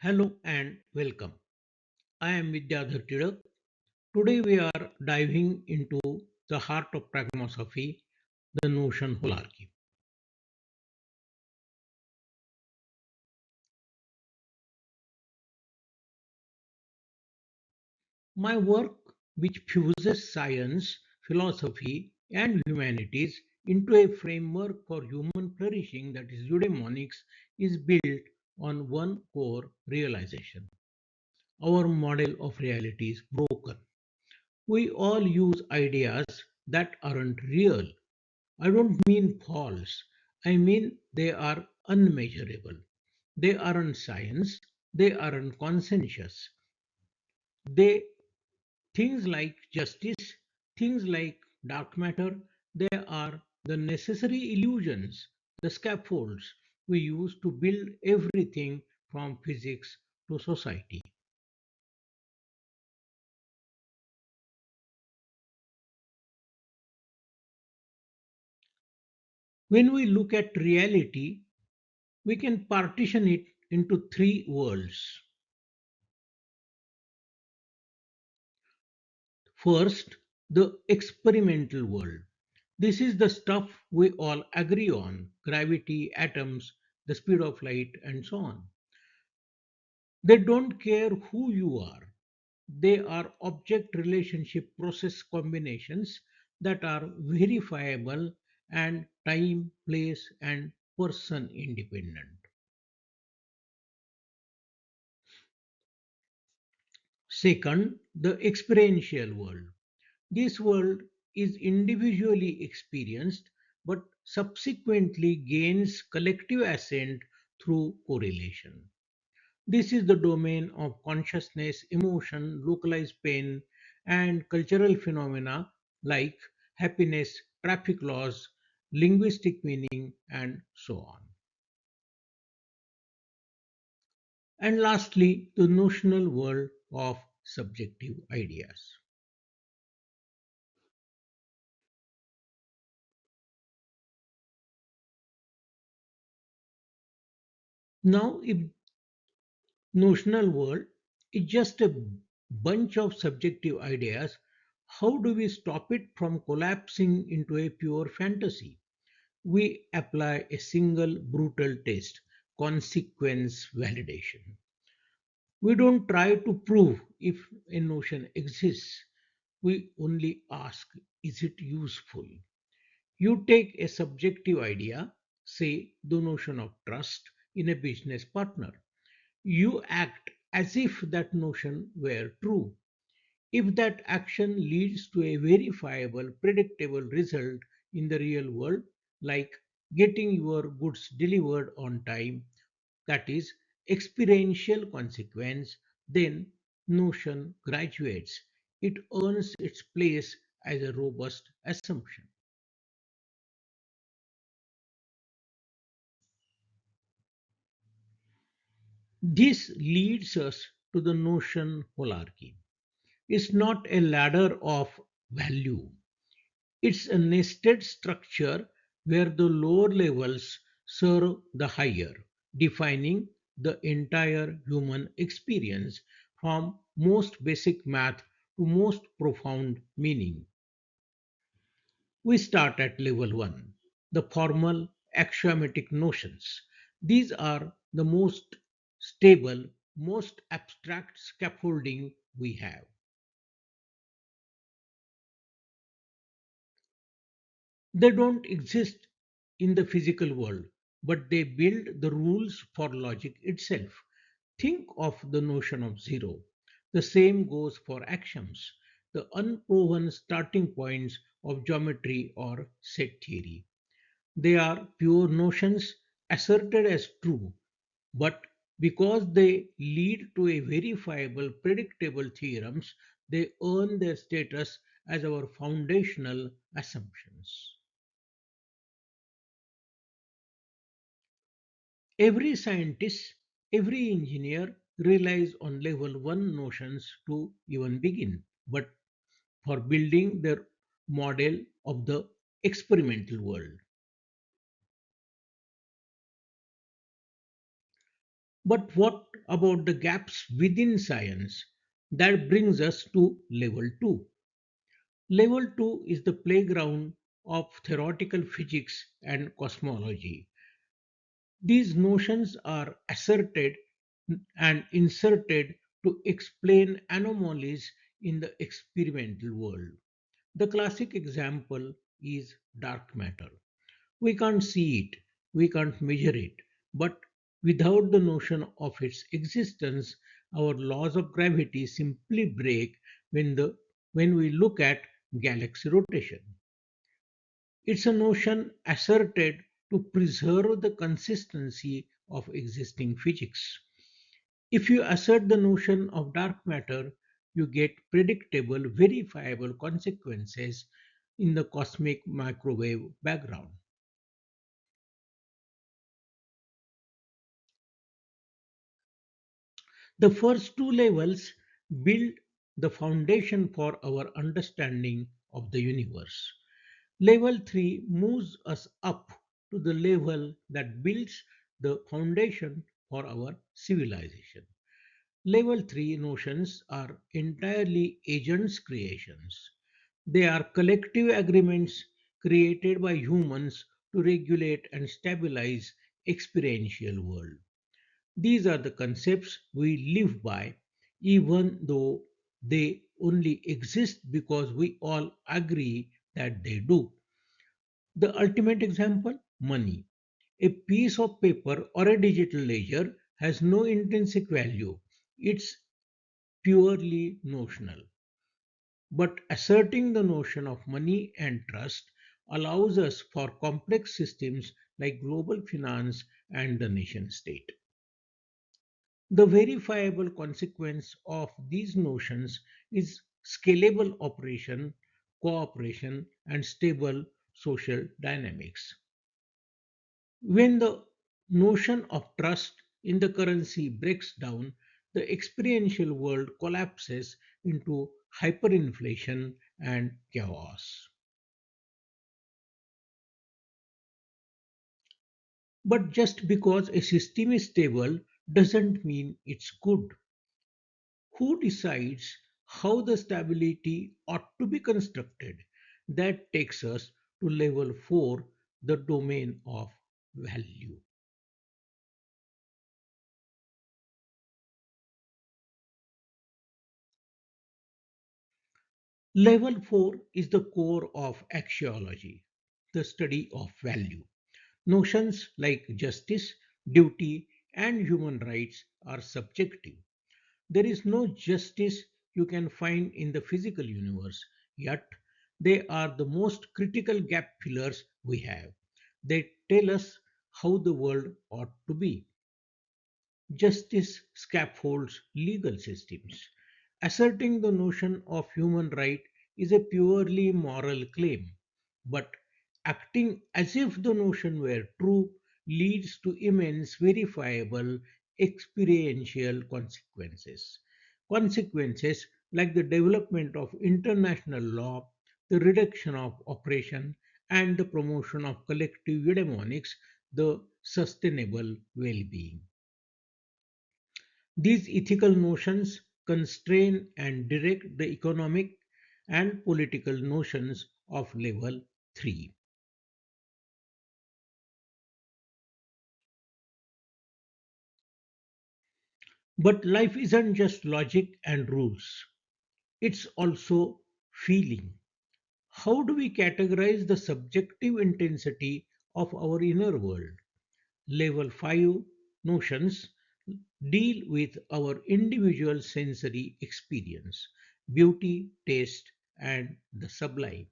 Hello and welcome. I am Vidyadhar Tirak. Today we are diving into the heart of Pragma Sophy, the Notion Holarchy. My work, which fuses science, philosophy, and humanities into a framework for human flourishing that is Eudemonics, is built on one core realization. Our model of reality is broken. We all use ideas that aren't real. I don't mean false, I mean they are unmeasurable. They aren't science, they aren't consensus. They things like justice, things like dark matter, they are the necessary illusions, the scaffolds we use to build everything from physics to society. When we look at reality, we can partition it into three worlds. First, the experimental world. This is the stuff we all agree on: gravity, atoms, the speed of light, and so on. They don't care who you are. They are object relationship process combinations that are verifiable and time, place, and person independent. Second, the experiential world. This world is individually experienced but subsequently gains collective assent through correlation. This is the domain of consciousness, emotion, localized pain, and cultural phenomena like happiness, traffic laws, linguistic meaning, and so on. And lastly, the notional world of subjective ideas. Now, if notional world is just a bunch of subjective ideas, how do we stop it from collapsing into a pure fantasy? We apply a single brutal test: consequence validation. We don't try to prove if a notion exists, we only ask, is it useful? You take a subjective idea, say the notion of trust in a business partner. You act as if that notion were true. If that action leads to a verifiable, predictable result in the real world, like getting your goods delivered on time, that is experiential consequence, then notion graduates. It earns its place as a robust assumption. This leads us to the notion holarchy. It's not a ladder of value. It's a nested structure where the lower levels serve the higher, defining the entire human experience from most basic math to most profound meaning. We start at level 1, the formal axiomatic notions. These are the most stable, most abstract scaffolding we have. They don't exist in the physical world, but they build the rules for logic itself. Think of the notion of zero. The same goes for axioms, the unproven starting points of geometry or set theory. They are pure notions asserted as true, but because they lead to a verifiable, predictable theorems, they earn their status as our foundational assumptions. Every scientist, every engineer relies on level 1 notions to even begin, but for building their model of the experimental world. But what about the gaps within science. That brings us to level 2. Level 2 is the playground of theoretical physics and cosmology. These notions are asserted and inserted to explain anomalies in the experimental world. The classic example is dark matter. We can't see it, we can't measure it, but without the notion of its existence, our laws of gravity simply break when we look at galaxy rotation. It's a notion asserted to preserve the consistency of existing physics. If you assert the notion of dark matter, you get predictable, verifiable consequences in the cosmic microwave background. The first two levels build the foundation for our understanding of the universe. Level 3 moves us up to the level that builds the foundation for our civilization. Level 3 notions are entirely agents' creations. They are collective agreements created by humans to regulate and stabilize experiential world. These are the concepts we live by, even though they only exist because we all agree that they do. The ultimate example money. A piece of paper or a digital ledger has no intrinsic value, it's purely notional. But asserting the notion of money and trust allows us for complex systems like global finance and the nation state. The verifiable consequence of these notions is scalable operation, cooperation, and stable social dynamics. When the notion of trust in the currency breaks down, the experiential world collapses into hyperinflation and chaos. But just because a system is stable doesn't mean it's good. Who decides how the stability ought to be constructed? That takes us to level 4, the domain of value. Level 4 is the core of axiology, the study of value. Notions like justice, duty, and human rights are subjective. There is no justice you can find in the physical universe, yet they are the most critical gap fillers we have. They tell us how the world ought to be. Justice scaffolds legal systems. Asserting the notion of human right is a purely moral claim, but acting as if the notion were true leads to immense verifiable experiential consequences. Consequences like the development of international law, the reduction of oppression, and the promotion of collective Eudemonics, the sustainable well being. These ethical notions constrain and direct the economic and political notions of level 3. But life isn't just logic and rules, it's also feeling. How do we categorize the subjective intensity of our inner world? Level 5 notions deal with our individual sensory experience, beauty, taste, and the sublime.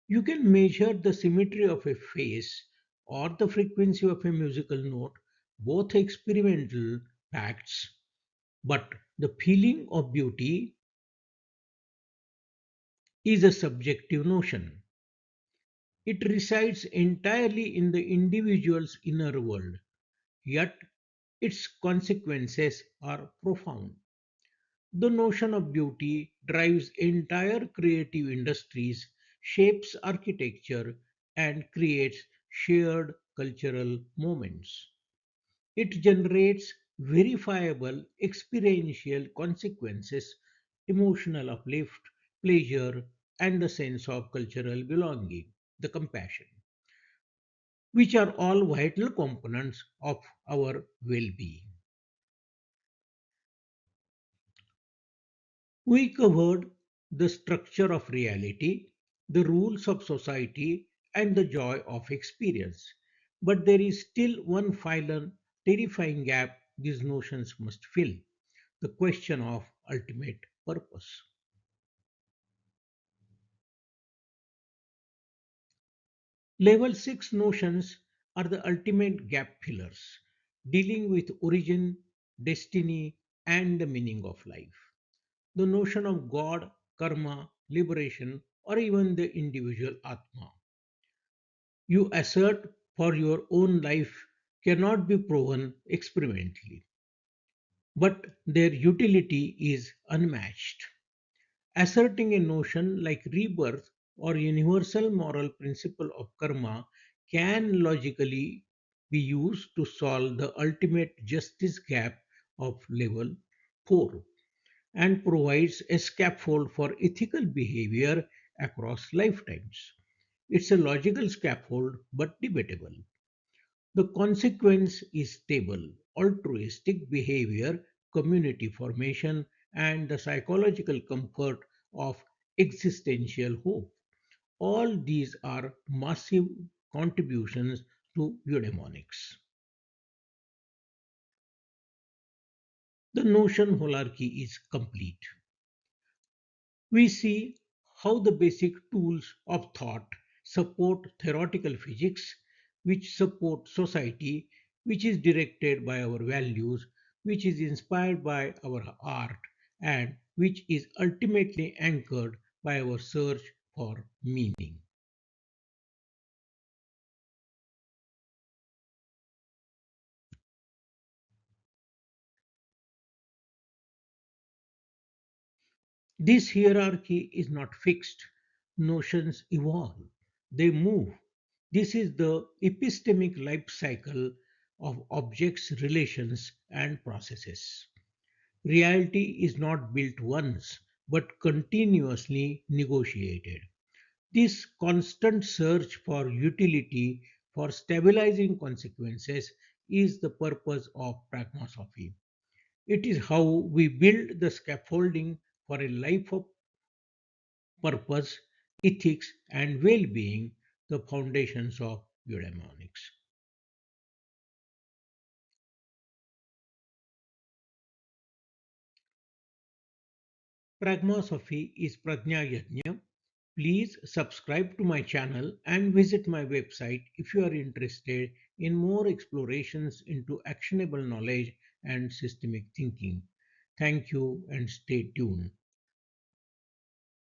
You can measure the symmetry of a face or the frequency of a musical note, both experimental facts, but the feeling of beauty is a subjective notion. It resides entirely in the individual's inner world, yet its consequences are profound. The notion of beauty drives entire creative industries, shapes architecture, and creates shared cultural moments. It generates verifiable experiential consequences, emotional uplift, pleasure, and the sense of cultural belonging, the compassion, which are all vital components of our well being. We covered the structure of reality, the rules of society, and the joy of experience. But there is still one final, terrifying gap these notions must fill, the question of ultimate purpose. Level 6 notions are the ultimate gap fillers, dealing with origin, destiny, and the meaning of life. The notion of God, karma, liberation, or even the individual Atma you assert for your own life cannot be proven experimentally, but their utility is unmatched. Asserting a notion like rebirth or universal moral principle of karma can logically be used to solve the ultimate justice gap of level 4 and provides a scaffold for ethical behavior across lifetimes. It's a logical scaffold but debatable. The consequence is stable, altruistic behavior, community formation, and the psychological comfort of existential hope. All these are massive contributions to Eudemonics. The Notion Holarchy is complete. We see how the basic tools of thought support theoretical physics, which support society, which is directed by our values, which is inspired by our art, and which is ultimately anchored by our search for meaning. This hierarchy is not fixed. Notions evolve, they move. This is the epistemic life cycle of objects, relations, and processes. Reality is not built once, but continuously negotiated. This constant search for utility, for stabilizing consequences, is the purpose of Pragma Sophy. It is how we build the scaffolding for a life of purpose, ethics, and well being, the foundations of Eudemonics. Pragma Sophy is Prajna Yajna. Please subscribe to my channel and visit my website if you are interested in more explorations into actionable knowledge and systemic thinking. Thank you and stay tuned.